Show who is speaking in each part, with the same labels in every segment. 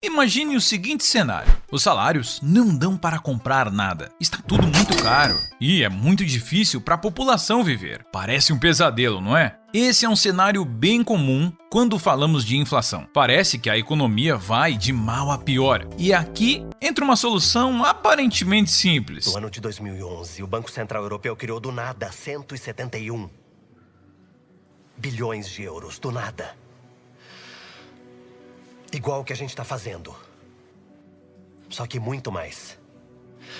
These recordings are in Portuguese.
Speaker 1: Imagine o seguinte cenário: os salários não dão para comprar nada, está tudo muito caro e é muito difícil para a população viver. Parece um pesadelo, não é? Esse é um cenário bem comum quando falamos de inflação. Parece que a economia vai de mal a pior. E aqui entra uma solução aparentemente simples.
Speaker 2: No ano de 2011, o Banco Central Europeu criou do nada 171 bilhões de euros, do nada. Igual o que a gente está fazendo. Só que muito mais.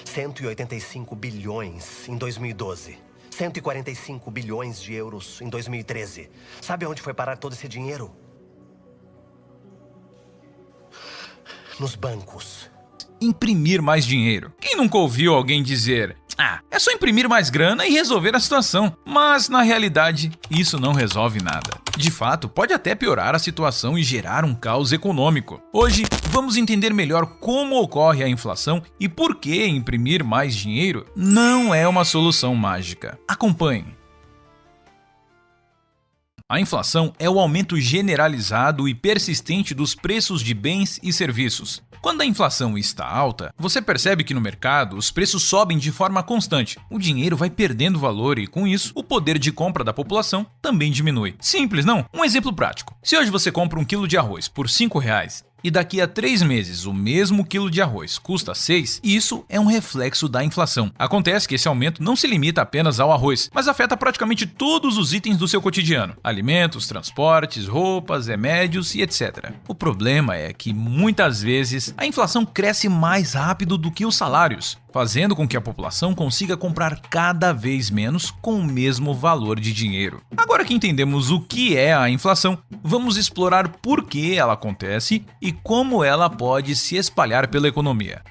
Speaker 2: 185 bilhões em 2012. 145 bilhões de euros em 2013. Sabe onde foi parar todo esse dinheiro? Nos bancos.
Speaker 1: Imprimir mais dinheiro. Quem nunca ouviu alguém dizer: é só imprimir mais grana e resolver a situação? Mas, na realidade, isso não resolve nada. De fato, pode até piorar a situação e gerar um caos econômico. Hoje, vamos entender melhor como ocorre a inflação e por que imprimir mais dinheiro não é uma solução mágica. Acompanhe. A inflação é o aumento generalizado e persistente dos preços de bens e serviços. Quando a inflação está alta, você percebe que no mercado os preços sobem de forma constante. O dinheiro vai perdendo valor e, com isso, o poder de compra da população também diminui. Simples, não? Um exemplo prático. Se hoje você compra 1 quilo de arroz por R$5 e daqui a 3 meses o mesmo quilo de arroz custa 6, isso é um reflexo da inflação. Acontece que esse aumento não se limita apenas ao arroz, mas afeta praticamente todos os itens do seu cotidiano: alimentos, transportes, roupas, remédios e etc. O problema é que, muitas vezes, a inflação cresce mais rápido do que os salários, fazendo com que a população consiga comprar cada vez menos com o mesmo valor de dinheiro. Agora que entendemos o que é a inflação, vamos explorar por que ela acontece e como ela pode se espalhar pela economia.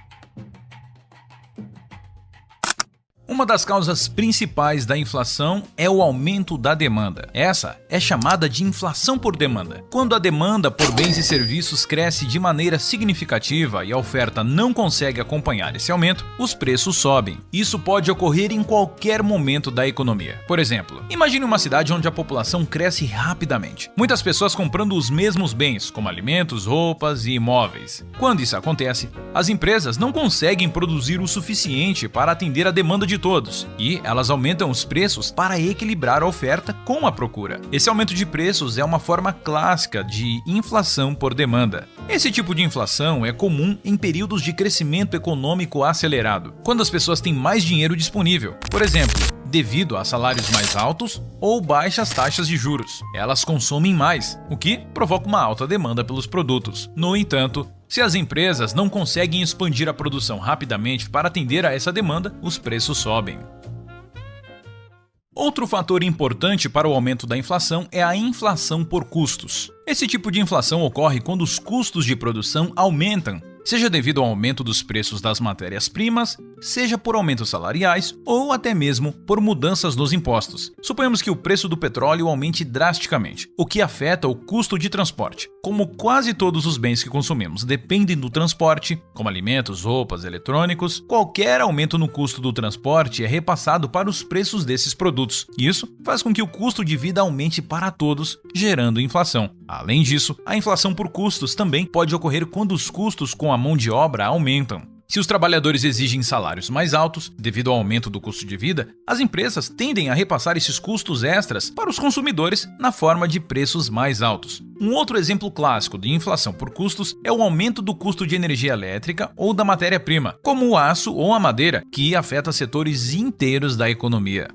Speaker 1: Uma das causas principais da inflação é o aumento da demanda. Essa é chamada de inflação por demanda. Quando a demanda por bens e serviços cresce de maneira significativa e a oferta não consegue acompanhar esse aumento, os preços sobem. Isso pode ocorrer em qualquer momento da economia. Por exemplo, imagine uma cidade onde a população cresce rapidamente. Muitas pessoas comprando os mesmos bens, como alimentos, roupas e imóveis. Quando isso acontece, as empresas não conseguem produzir o suficiente para atender a demanda de todos, e elas aumentam os preços para equilibrar a oferta com a procura. Esse aumento de preços é uma forma clássica de inflação por demanda. Esse tipo de inflação é comum em períodos de crescimento econômico acelerado, quando as pessoas têm mais dinheiro disponível. Por exemplo, devido a salários mais altos ou baixas taxas de juros. Elas consomem mais, o que provoca uma alta demanda pelos produtos. No entanto, se as empresas não conseguem expandir a produção rapidamente para atender a essa demanda, os preços sobem. Outro fator importante para o aumento da inflação é a inflação por custos. Esse tipo de inflação ocorre quando os custos de produção aumentam, seja devido ao aumento dos preços das matérias-primas, seja por aumentos salariais ou até mesmo por mudanças nos impostos. Suponhamos que o preço do petróleo aumente drasticamente, o que afeta o custo de transporte. Como quase todos os bens que consumimos dependem do transporte, como alimentos, roupas, eletrônicos, qualquer aumento no custo do transporte é repassado para os preços desses produtos. Isso faz com que o custo de vida aumente para todos, gerando inflação. Além disso, a inflação por custos também pode ocorrer quando os custos com a mão de obra aumentam. Se os trabalhadores exigem salários mais altos, devido ao aumento do custo de vida, as empresas tendem a repassar esses custos extras para os consumidores na forma de preços mais altos. Um outro exemplo clássico de inflação por custos é o aumento do custo de energia elétrica ou da matéria-prima, como o aço ou a madeira, que afeta setores inteiros da economia.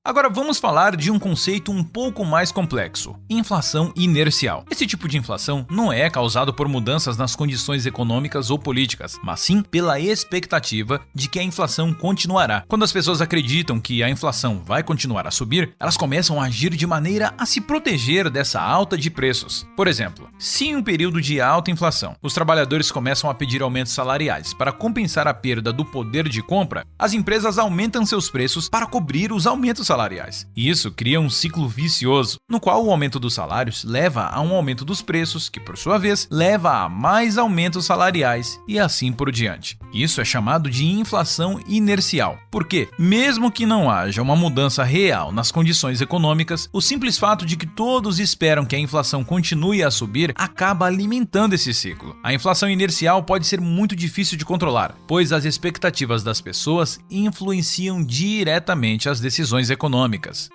Speaker 1: Agora vamos falar de um conceito um pouco mais complexo: inflação inercial. Esse tipo de inflação não é causado por mudanças nas condições econômicas ou políticas, mas sim pela expectativa de que a inflação continuará. Quando as pessoas acreditam que a inflação vai continuar a subir, elas começam a agir de maneira a se proteger dessa alta de preços. Por exemplo, se em um período de alta inflação, os trabalhadores começam a pedir aumentos salariais para compensar a perda do poder de compra, as empresas aumentam seus preços para cobrir os aumentos salariais. salariais. E isso cria um ciclo vicioso, no qual o aumento dos salários leva a um aumento dos preços, que por sua vez leva a mais aumentos salariais e assim por diante. Isso é chamado de inflação inercial, porque mesmo que não haja uma mudança real nas condições econômicas, o simples fato de que todos esperam que a inflação continue a subir acaba alimentando esse ciclo. A inflação inercial pode ser muito difícil de controlar, pois as expectativas das pessoas influenciam diretamente as decisões econômicas.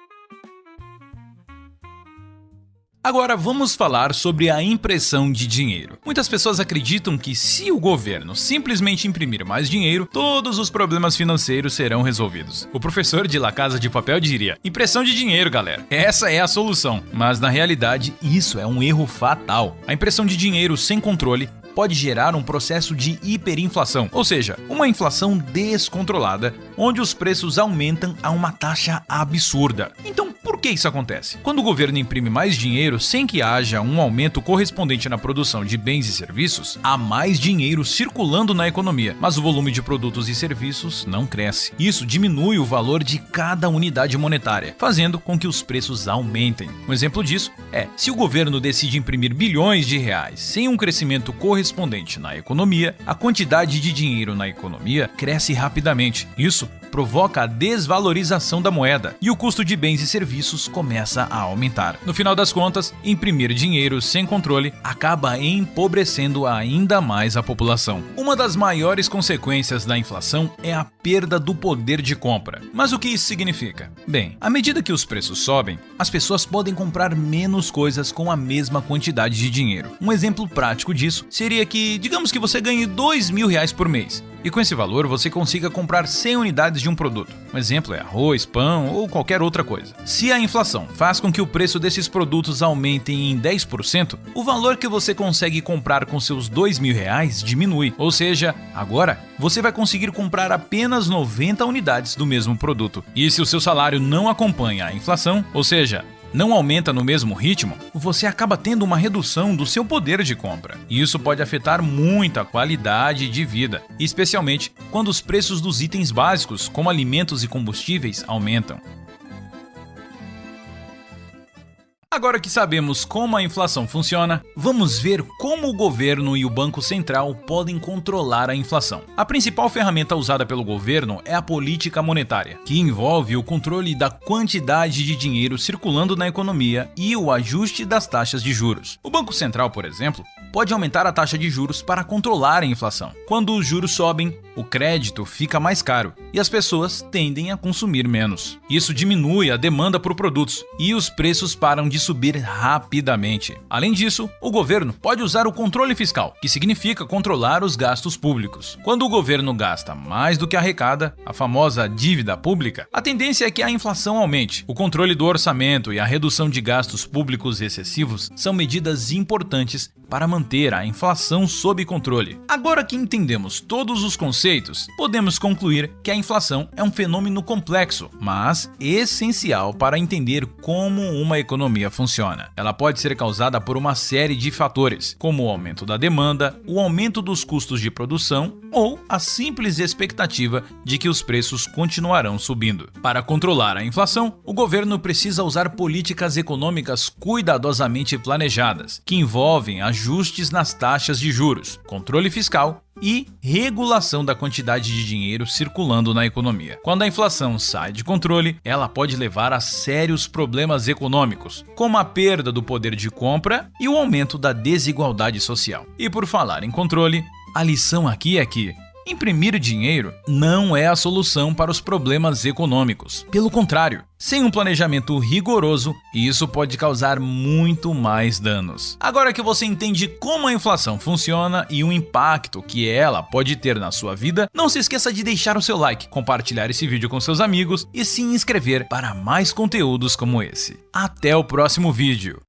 Speaker 1: Agora vamos falar sobre a impressão de dinheiro. Muitas pessoas acreditam que se o governo simplesmente imprimir mais dinheiro, todos os problemas financeiros serão resolvidos. O professor de La Casa de Papel diria: impressão de dinheiro, galera. Essa é a solução. Mas na realidade, isso é um erro fatal. A impressão de dinheiro sem controle pode gerar um processo de hiperinflação, ou seja, uma inflação descontrolada, onde os preços aumentam a uma taxa absurda. Então, por que isso acontece? Quando o governo imprime mais dinheiro sem que haja um aumento correspondente na produção de bens e serviços, há mais dinheiro circulando na economia, mas o volume de produtos e serviços não cresce. Isso diminui o valor de cada unidade monetária, fazendo com que os preços aumentem. Um exemplo disso é, se o governo decide imprimir bilhões de reais sem um crescimento correspondente na economia, a quantidade de dinheiro na economia cresce rapidamente. Isso provoca a desvalorização da moeda e o custo de bens e serviços começa a aumentar. No final das contas, imprimir dinheiro sem controle acaba empobrecendo ainda mais a população. Uma das maiores consequências da inflação é a perda do poder de compra. Mas o que isso significa? Bem, à medida que os preços sobem, as pessoas podem comprar menos coisas com a mesma quantidade de dinheiro. Um exemplo prático disso seria que, digamos que você ganhe R$2.000 por mês. E com esse valor você consiga comprar 100 unidades de um produto. Um exemplo é arroz, pão ou qualquer outra coisa. Se a inflação faz com que o preço desses produtos aumentem em 10%, o valor que você consegue comprar com seus R$2.000 diminui. Ou seja, agora você vai conseguir comprar apenas 90 unidades do mesmo produto. E se o seu salário não acompanha a inflação, ou seja, não aumenta no mesmo ritmo, você acaba tendo uma redução do seu poder de compra. E isso pode afetar muito a qualidade de vida, especialmente quando os preços dos itens básicos, como alimentos e combustíveis, aumentam. Agora que sabemos como a inflação funciona, vamos ver como o governo e o Banco Central podem controlar a inflação. A principal ferramenta usada pelo governo é a política monetária, que envolve o controle da quantidade de dinheiro circulando na economia e o ajuste das taxas de juros. O Banco Central, por exemplo, pode aumentar a taxa de juros para controlar a inflação. Quando os juros sobem, o crédito fica mais caro e as pessoas tendem a consumir menos. Isso diminui a demanda por produtos e os preços param de subir rapidamente. Além disso, o governo pode usar o controle fiscal, que significa controlar os gastos públicos. Quando o governo gasta mais do que arrecada, a famosa dívida pública, a tendência é que a inflação aumente. O controle do orçamento e a redução de gastos públicos excessivos são medidas importantes para manter a inflação sob controle. Agora que entendemos todos os conceitos, podemos concluir que a inflação é um fenômeno complexo, mas essencial para entender como uma economia funciona. Ela pode ser causada por uma série de fatores, como o aumento da demanda, o aumento dos custos de produção ou a simples expectativa de que os preços continuarão subindo. Para controlar a inflação, o governo precisa usar políticas econômicas cuidadosamente planejadas, que envolvem ajustes nas taxas de juros, controle fiscal e regulação da quantidade de dinheiro circulando na economia. Quando a inflação sai de controle, ela pode levar a sérios problemas econômicos, como a perda do poder de compra e o aumento da desigualdade social. E por falar em controle, a lição aqui é que imprimir dinheiro não é a solução para os problemas econômicos. Pelo contrário, sem um planejamento rigoroso, isso pode causar muito mais danos. Agora que você entende como a inflação funciona e o impacto que ela pode ter na sua vida, não se esqueça de deixar o seu like, compartilhar esse vídeo com seus amigos e se inscrever para mais conteúdos como esse. Até o próximo vídeo!